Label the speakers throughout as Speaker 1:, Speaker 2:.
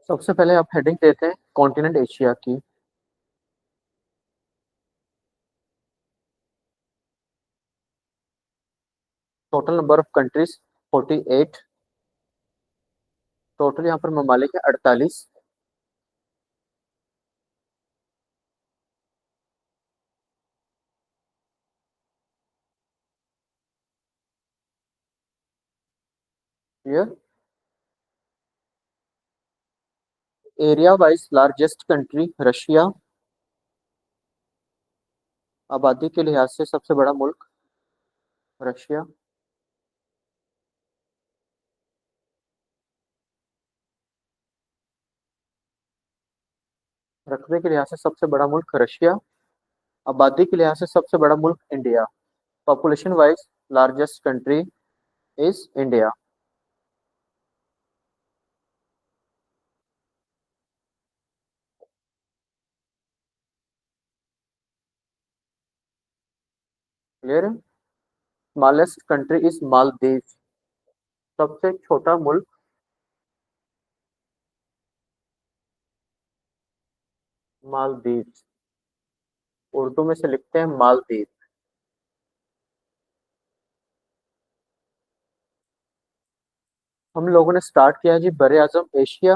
Speaker 1: सबसे पहले आप हेडिंग देते हैं कॉन्टिनेंट एशिया की। Total number of countries 48। Total यहाँ पर ममालिक है 48। Clear. Area wise largest country Russia. आबादी के लिहाज से सबसे बड़ा मुल्क रशिया। रकबे के लिहाज से सबसे बड़ा मुल्क रशिया। आबादी के लिहाज से सबसे बड़ा मुल्क India. Population wise largest country is India. Clear है। Smallest country is Maldives. सबसे छोटा मुल्क मालदीव। उर्दू में से लिखते हैं मालदीव। हम लोगों ने स्टार्ट किया है जी बड़े आजम एशिया।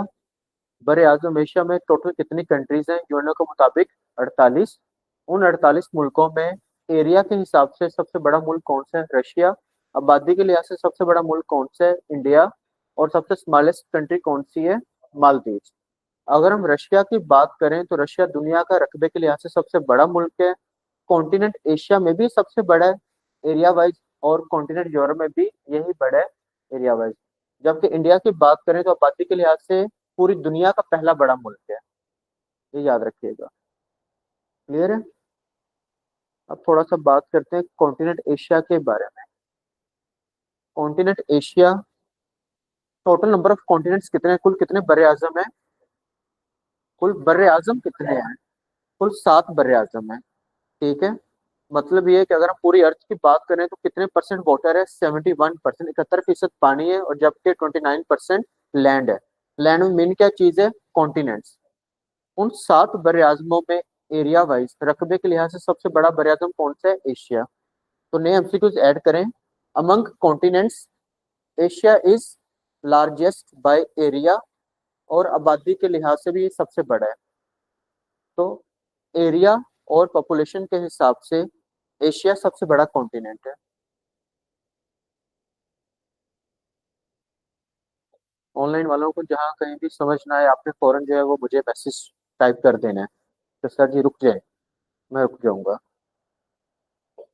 Speaker 1: बड़े आजम एशिया में टोटल कितनी कंट्रीज हैं यूएनओ के मुताबिक? 48। उन 48 मुल्कों में एरिया के हिसाब से सबसे बड़ा मुल्क कौन सा है? रशिया। आबादी के लिहाज से सबसे बड़ा मुल्क कौन सा है? इंडिया। और सबसे स्मॉलेस्ट कंट्री कौन सी है? मालदीव। अगर हम रशिया की बात करें तो रशिया दुनिया का रकबे के लिहाज से सबसे बड़ा मुल्क है। कॉन्टिनेंट एशिया में भी सबसे बड़ा है एरिया वाइज। और कॉन्टिनेंट यूरोप में भी यही बड़ा है एरिया वाइज। जबकि इंडिया की बात करें तो आबादी के लिहाज से पूरी दुनिया का पहला बड़ा मुल्क है। ये याद रखिएगा। क्लियर है। अब थोड़ा सा बात करते हैं कॉन्टिनेंट एशिया के बारे में। Continent Asia total number of continents कितने हैं? कुल कितने बड़े आजम है? कुल बड़े आजम कितने हैं? कुल 7 बड़े आजम है। ठीक है। मतलब ये है कि अगर हम पूरी अर्थ की बात करें तो कितने परसेंट वाटर है? 71%। 71% पानी है और जबकि 29% लैंड है। लैंड में मेन क्या चीज है? कॉन्टिनेंट्स। उन 7 बड़े आजमों में एरिया वाइज रकबे के लिहाज से सबसे बड़ा बड़े आजम कौन सा है? एशिया। तो नए एमसीक्यूज ऐड करें। Among continents Asia is largest by area. और आबादी के लिहाज से भी ये सबसे बड़ा है। तो एरिया और पॉपुलेशन के हिसाब से एशिया सबसे बड़ा कॉन्टिनेंट है। ऑनलाइन वालों को जहाँ कहीं भी समझ ना आए आपने फौरन जो है वो मुझे मैसेज टाइप कर देना है तो सर जी रुक जाए। मैं रुक जाऊंगा।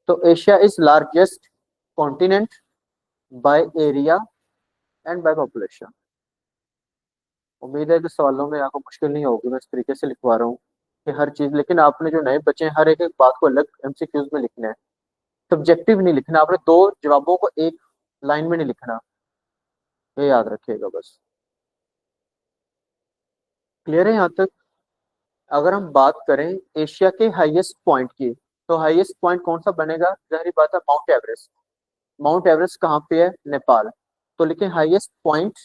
Speaker 1: तो Asia is largest continent by area and by population. उम्मीद है कि सवालों में आपको मुश्किल नहीं होगी। मैं इस तरीके से लिखवा रहा हूँ कि हर चीज, लेकिन आपने जो नए बच्चे हैं हर एक एक बात को अलग एमसीक्यूज में लिखना है। सब्जेक्टिव नहीं लिखना। आपने दो जवाबों को एक लाइन में नहीं लिखना। ये याद रखिएगा बस। क्लियर है यहाँ तक? अगर हम बात करें एशिया के हाईएस्ट पॉइंट की तो हाईएस्ट पॉइंट कौन सा बनेगा? जाहिर बात है माउंट एवरेस्ट। माउंट एवरेस्ट कहाँ पे है? नेपाल। तो लिखें highest point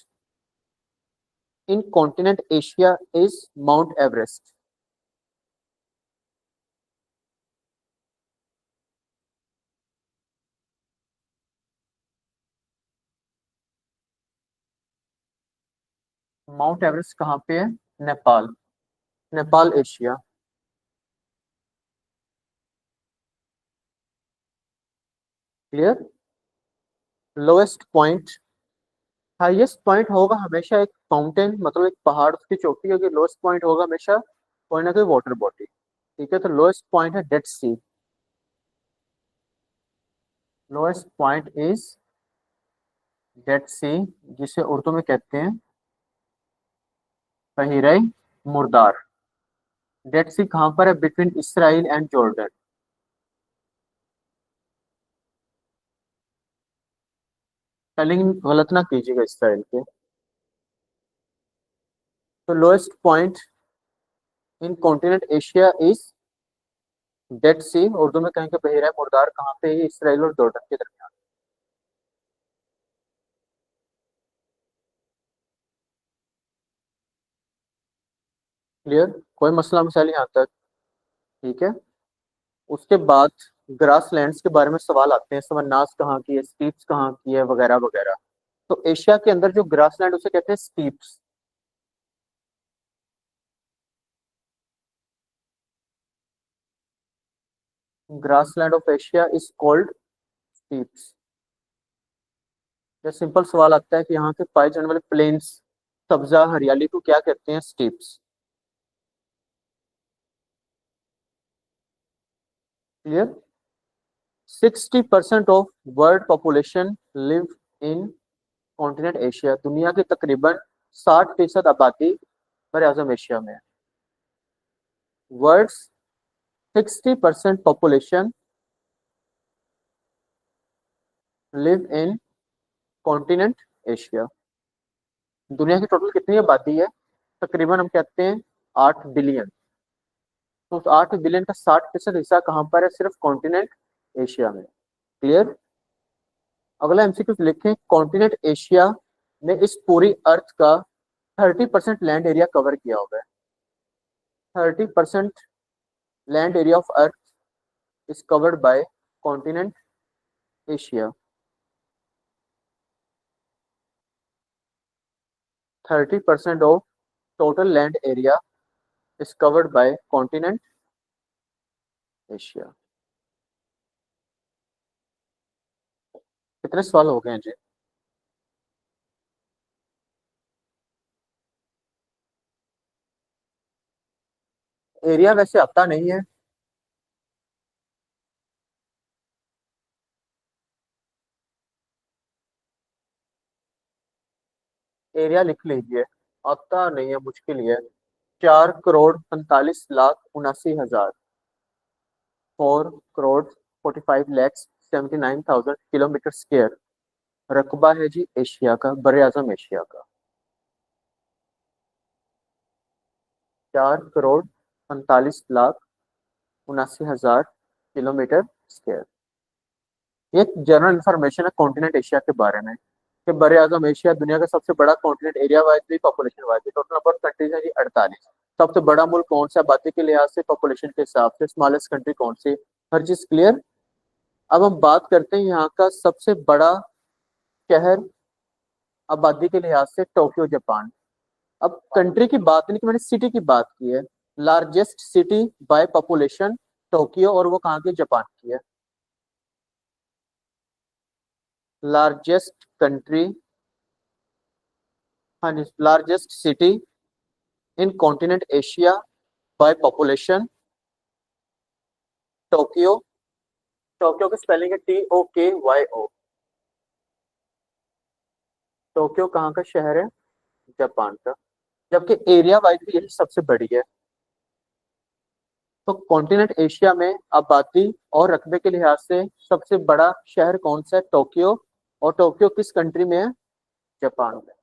Speaker 1: in continent Asia is mount Everest. Mount Everest कहाँ पे है? Nepal. Nepal Asia. Clear. Lowest point. Highest point होगा हमेशा एक माउंटेन, मतलब एक पहाड़ उसकी चोटी होगी। लोएस्ट पॉइंट होगा हमेशा कोई ना कोई वाटर बॉडी। ठीक है। तो लोएस्ट पॉइंट है Dead Sea. Lowest point is Dead Sea, जिसे उर्दू में कहते हैं बहीरे मुर्दार। डेड सी कहाँ पर है? Between Israel and Jordan. Spelling गलत ना कीजिएगा इसराइल के। तो lowest point in continent Asia is Dead Sea. Urdu में कहेंगे बहीरा मुर्दार। कहाँ पे है? इसराइल और जॉर्डन के दरमियान। क्लियर, कोई मसला मसाइल यहाँ तक? ठीक है। उसके बाद ग्रासलैंड्स के बारे में सवाल आते हैं, समन्नास कहाँ की है, स्टीप्स कहाँ की है, वगैरह वगैरह। तो एशिया के अंदर जो ग्रासलैंड उसे कहते हैं steppes. Grassland of Asia is called steppes. जब सिंपल सवाल आता है कि यहाँ के पाए जाने वाले प्लेन्स, सब्जा हरियाली को क्या कहते हैं? Steppes. Clear. 60% of world population live in continent Asia. दुनिया की तकरीबन 60% आबादी बर आजम एशिया में है। World 60% population live in continent Asia. दुनिया की टोटल कितनी आबादी है? तकरीबन हम कहते हैं 8 बिलियन। तो उस 8 बिलियन का 60% हिस्सा कहाँ पर है? सिर्फ कॉन्टिनेंट एशिया में। क्लियर। अगला एमसीक्यू लिखें, कॉन्टिनेंट एशिया ने इस पूरी अर्थ का 30% लैंड एरिया कवर किया होगा। 30% land area of earth is covered by continent Asia. 30% of total land area is covered by continent Asia. कितने सवाल हो गए हैं जी? एरिया वैसे आता नहीं है। एरिया लिख लीजिए, आता नहीं है, मुश्किल ही है। 4,45,79,000, 4,45,79,000 किलोमीटर स्क्वायर रकबा है जी एशिया का, बड़े आजम एशिया का। 4,45,79,000 किलोमीटर स्क्वायर। ये जनरल इंफॉर्मेशन है कॉन्टिनेंट एशिया के बारे में, कि बड़े आजम एशिया दुनिया का सबसे बड़ा कॉन्टिनेंट, एरिया वाइज भी पॉपुलेशन वाइज भी। टोटल नंबर ऑफ कंट्रीज है जी 48। सबसे बड़ा मुल्क कौन सा आबादी के लिहाज से, पॉपुलेशन के हिसाब से? स्मॉलेस्ट कंट्री कौन सी? हर चीज क्लियर। अब हम बात करते हैं यहाँ का सबसे बड़ा शहर आबादी के लिहाज से, टोक्यो जापान। अब कंट्री की बात नहीं की, मैंने सिटी की बात की है। Largest city bye population Tokyo, और वो कहाँ की? जापान की है। लार्जेस्ट कंट्री, हाँ जी, largest city in continent Asia by population Tokyo. Tokyo की स्पेलिंग है TOKYO। टोक्यो कहाँ का शहर है? जापान का। जबकि एरिया वाइज भी यही सबसे बड़ी है। तो कॉन्टिनेंट एशिया में आबादी और रकबे के लिहाज से सबसे बड़ा शहर कौन सा है? टोक्यो। और टोक्यो किस कंट्री में है? जापान में।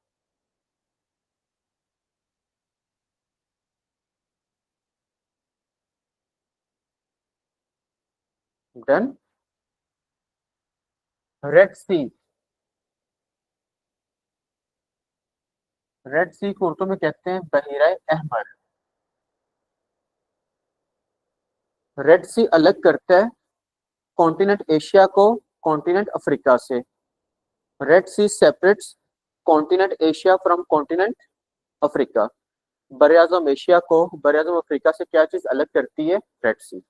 Speaker 1: डन। रेड सी। रेड सी को उर्दू में कहते हैं बहीरा अहमर। रेड सी अलग करता है कॉन्टिनेंट एशिया को कॉन्टिनेंट अफ्रीका से। Red sea separates continent Asia from continent Africa. बरे आजम एशिया को बरे आजम अफ्रीका से क्या चीज अलग करती है? रेड सी।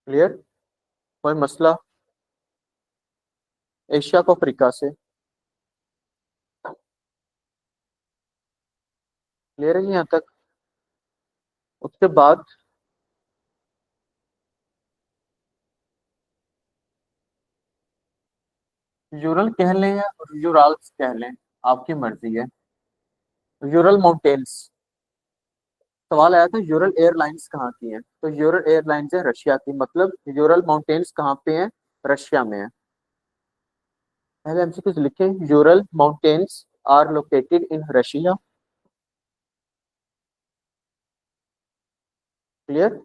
Speaker 1: क्लियर, कोई मसला? एशिया को अफ्रीका से। क्लियर है जी यहाँ तक? उसके बाद यूरल कह लें या यूराल्स कह लें, आपकी मर्जी है। Ural Mountains. सवाल आया था यूरल एयरलाइंस कहाँ की है, तो यूरल एयरलाइंस है रशिया की। मतलब यूरल माउंटेन्स कहाँ पे है? रशिया में है। पहले एमसीक्यू लिखे, Ural Mountains are located in Russia. Clear.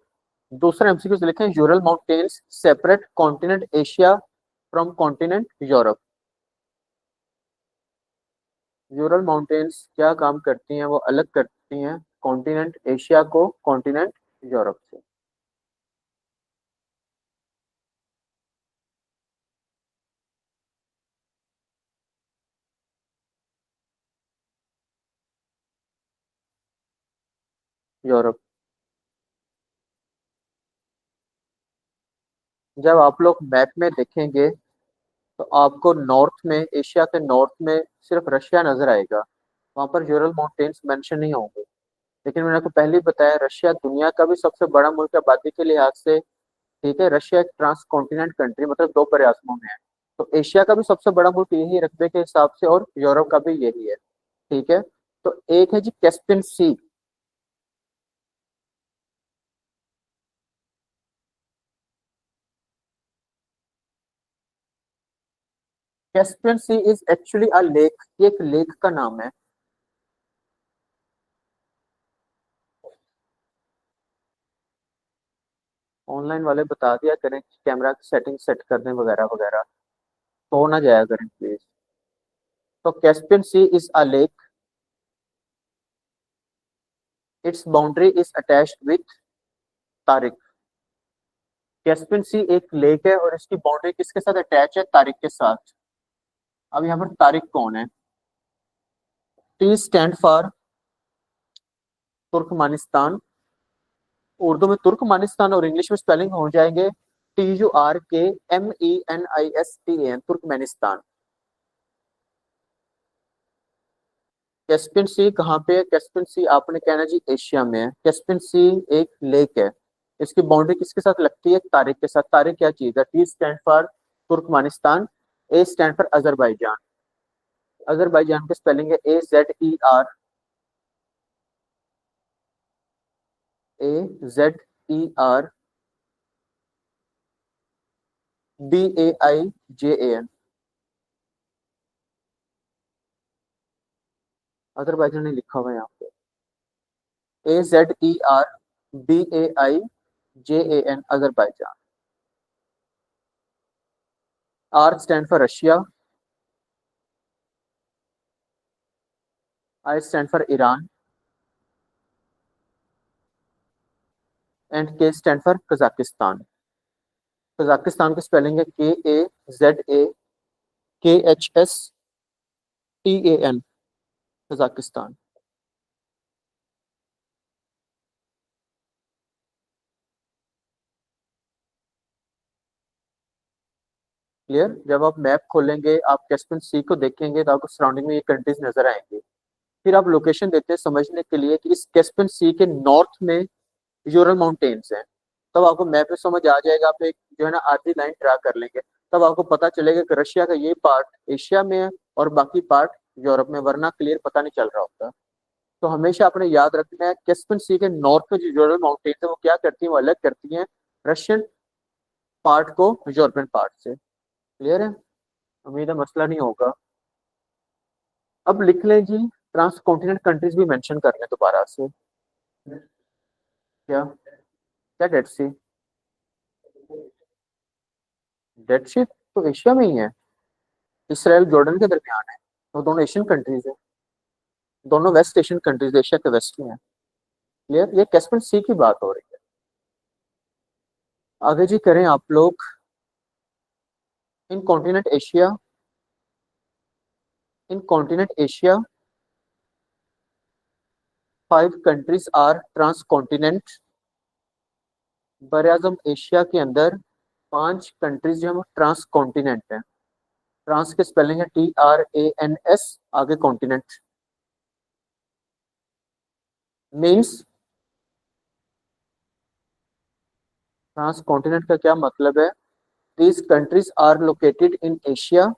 Speaker 1: दूसरा एमसीक्यू लिखे, Ural Mountains separate continent Asia from continent Europe. Ural Mountains क्या काम करती हैं, वो अलग करती हैं कॉन्टिनेंट एशिया को कॉन्टिनेंट यूरोप से। यूरोप। जब आप लोग मैप में देखेंगे तो आपको नॉर्थ में, एशिया के नॉर्थ में सिर्फ रशिया नजर आएगा, वहां पर यूरल माउंटेन्स मेंशन नहीं होंगे। लेकिन मैंने आपको पहले ही बताया, रशिया दुनिया का भी सबसे बड़ा मुल्क है आबादी के लिहाज से। ठीक है, रशिया एक ट्रांस कॉन्टिनेंट कंट्री, मतलब दो बड़े में है। तो एशिया का भी सबसे बड़ा मुल्क यही है रकबे के हिसाब से, और यूरोप का भी यही है। ठीक है। तो एक है जी Caspian Sea. Caspian Sea is actually a lake, ये एक लेक का नाम है। ऑनलाइन वाले बता दिया करें कि कैमरा की सेटिंग सेट कर दें वगैरह वगैरह, तो ना जाया करें प्लीज। तो Caspian Sea is a lake, its boundary is attached with तारिक। कैस्पियन सी एक लेक है और इसकी बाउंड्री किसके साथ अटैच है, तारिक के साथ। अब यहाँ पर तारिक कौन है? T stand for Turkmenistan. Urdu में तुर्कमानिस्तान और इंग्लिश में स्पेलिंग हो जाएंगे TURKMENISTAN, तुर्कमेनिस्तान। कैस्पियन सी कहाँ पे है? कैस्पियन सी आपने कहना जी एशिया में है। कैस्पियन सी एक लेक है, इसकी बाउंड्री किसके साथ लगती है, तारिक के साथ। तारिक क्या चीज है? T stand for Turkmenistan, A stand for Azerbaijan. Azerbaijan की स्पेलिंग है AZERBAIJAN। अजरबैजान नहीं लिखा हुआ है यहाँ पे। AZERBAIJAN, Azerbaijan. R stand for Russia, I stand for Iran, and K stand for Kazakhstan. Kazakhstan की स्पेलिंग है KAZAKHSTAN, कजाकिस्तान। क्लियर? जब आप मैप खोलेंगे, आप कैस्पियन सी को देखेंगे तो आपको सराउंडिंग में ये कंट्रीज नजर आएंगी। फिर आप लोकेशन देते हैं समझने के लिए कि इस कैस्पियन सी के नॉर्थ में यूरल माउंटेन्स हैं। तब आपको मैप में समझ आ जाएगा, आप एक जो है ना आधी लाइन ड्रा कर लेंगे, तब आपको पता चलेगा कि रशिया का ये पार्ट एशिया में है और बाकी पार्ट यूरोप में, वरना क्लियर पता नहीं चल रहा होता। तो हमेशा आपने याद रखना है, कैस्पियन सी के नॉर्थ में जो यूरल माउंटेन्स है वो क्या करती है, वो अलग करती हैं रशियन पार्ट को यूरोपियन पार्ट से। क्लियर है? उम्मीद है मसला नहीं होगा। अब लिख लें जी, ट्रांस कॉन्टिनेंट कंट्रीज भी मेंशन कर लें दोबारा से। क्या? क्या डेड सी? डेड सी तो एशिया में ही है, इसराइल जॉर्डन के दरमियान है। वो दोनों एशियन कंट्रीज है, दोनों वेस्ट एशियन कंट्रीज, एशिया के वेस्ट में है। क्लियर? ये कैस्पियन सी की बात हो रही है। आगे जी करें आप लोग। In continent Asia, in continent Asia 5 countries are trans continent. बर आजम एशिया के अंदर 5 कंट्रीज जो है वो ट्रांस कॉन्टिनेंट है। ट्रांस के स्पेलिंग है TRANS, आगे कॉन्टिनेंट। मीन्स ट्रांस कॉन्टिनेंट का क्या मतलब है? These countries are located in Asia,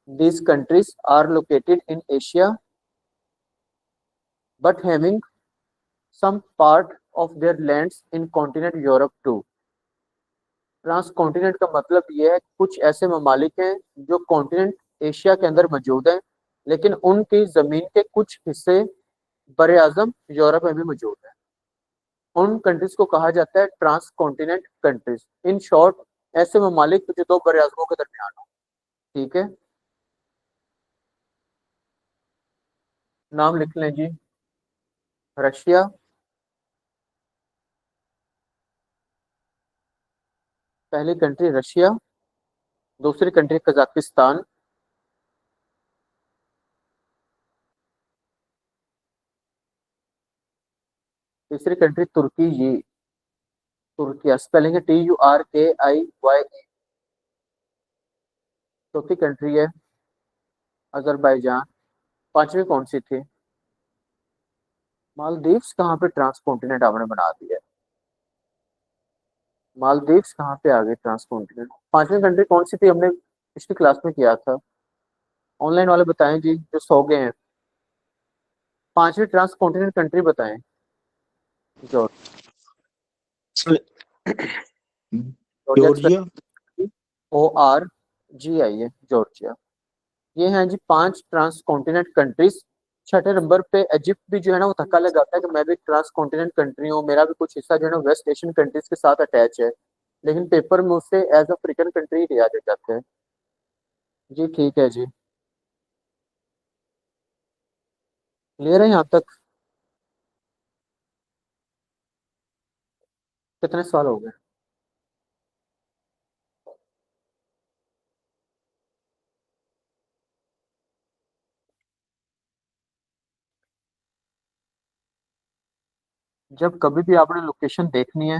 Speaker 1: these countries are located in Asia but having some part of their lands in continent Europe too। Trans continent का मतलब ये है कुछ ऐसे ममालिक हैं जो कॉन्टिनेंट एशिया के अंदर मौजूद हैं, लेकिन उनकी जमीन के कुछ हिस्से बरे आजम यूरोप में भी मौजूद हैं। उन कंट्रीज को कहा जाता है trans continent countries. In short, ऐसे ममालिक जो दो बड़े आजमों के दरमियान हो। ठीक है, नाम लिख लें जी। रशिया, पहली कंट्री रशिया, दूसरी कंट्री कजाकिस्तान, तीसरी कंट्री तुर्की जी, तुर्किया स्पेलिंग है TURKIY। चौथी कंट्री है अजरबैजान। पांचवी कौन सी थी? मालदीव्स कहाँ पे ट्रांसकॉन्टिनेंट आपने बना दिया है? मालदीव्स कहाँ पे आ गए ट्रांसकॉन्टिनेंट? पांचवी कंट्री कौन सी थी, हमने पिछली क्लास में किया था। ऑनलाइन वाले बताएं जी जो सो गए हैं। पांचवी ट्रांसकॉन्टिनेंट कंट्री बताएं। जो
Speaker 2: जॉर्जिया।
Speaker 1: ORGI है जॉर्जिया। ये हैं जी पांच ट्रांसकॉन्टिनेंट कंट्रीज। छठे नंबर पे इजिप्ट भी जो है ना वो धक्का लगाता है कि मैं भी ट्रांसकॉन्टिनेंट कंट्री हूँ, मेरा भी कुछ हिस्सा जो है ना वेस्ट एशियन कंट्रीज के साथ अटैच है, लेकिन पेपर में उसे एज अफ्रीकन कंट्री लिया जाता है। जी ठीक है जी, क्लियर है यहाँ तक? कितने सवाल हो गए? जब कभी भी आपने लोकेशन देखनी है,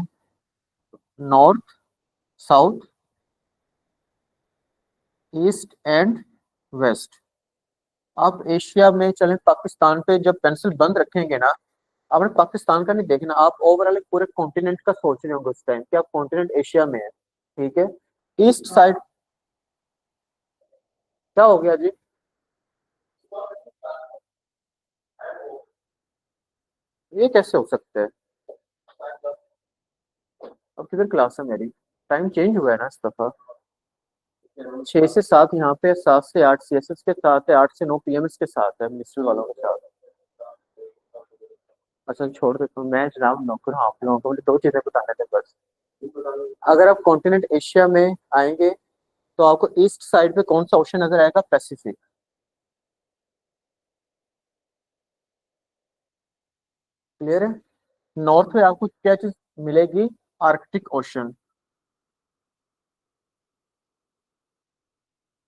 Speaker 1: north, south, east and west. आप एशिया में चलें, पाकिस्तान पे जब पेंसिल बंद रखेंगे ना, आपने पाकिस्तान का नहीं देखना, आप ओवरऑल पूरे कॉन्टिनेंट का सोच रहे होंगे उस टाइम कि आप कॉन्टिनेंट एशिया में है। ठीक है, ईस्ट साइड। क्या हो गया जी? ये कैसे हो सकता है? अब किधर क्लास है मेरी? टाइम चेंज हुआ है ना इस दफा। 6 से 7 यहाँ पे, 7 से 8 CSS के साथ है, 8 से 9 PMS के साथ है, मिनिस्ट्री वालों के साथ। अच्छा छोड़ देता हूँ, मैं जनाब नौकर हूँ आप लोगों को, मुझे दो चीजें बताने थे बस। अगर आप कॉन्टिनेंट एशिया में आएंगे तो आपको ईस्ट साइड पे कौन सा ओशन नजर आएगा? पैसिफिक। क्लियर है? नॉर्थ में आपको क्या चीज मिलेगी? Arctic ocean.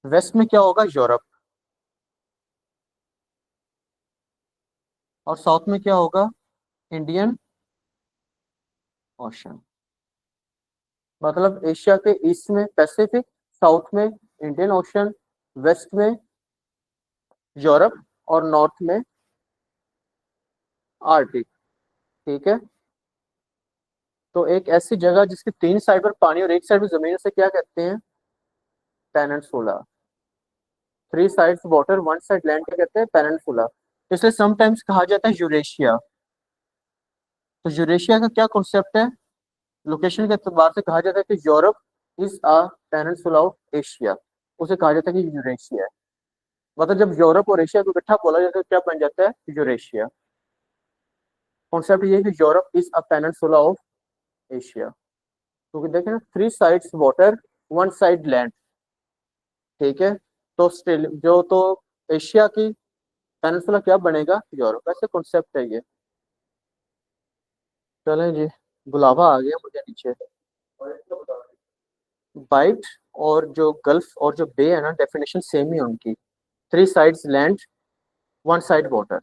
Speaker 1: वेस्ट में क्या होगा? यूरोप। और साउथ में क्या होगा? Indian ocean. मतलब एशिया के ईस्ट में पैसिफिक, साउथ में इंडियन ओशन, वेस्ट में यूरोप, और नॉर्थ में आर्टिक। ठीक है, तो एक ऐसी जगह जिसकी 3 साइड पर पानी और एक साइड पर जमीन, से क्या कहते हैं? Peninsula. 3 sides water, 1 side land, क्या कहते हैं? पेनिनसुला। इसलिए समटाइम्स कहा जाता है यूरेशिया। तो यूरेशिया का क्या कॉन्सेप्ट है? लोकेशन के एतबार से कहा जाता है कि Europe is a peninsula of Asia. उसे कहा जाता है कि यूरेशिया है। मतलब जब यूरोप और एशिया को इकट्ठा बोला जाता है तो क्या बन जाता है? यूरेशिया। कॉन्सेप्ट ये है कि Europe is a peninsula of Asia. क्योंकि देखें ना, 3 साइड्स वाटर, 1 साइड लैंड। ठीक है, तो जो तो एशिया की पेनिनसुला क्या बनेगा? यूरोप। ऐसे कॉन्सेप्ट है ये। चलें जी, बुलावा आ गया मुझे नीचे। बाइट और जो गल्फ और जो बे है ना, डेफिनेशन सेम ही है उनकी। 3 साइड्स लैंड, 1 साइड वाटर।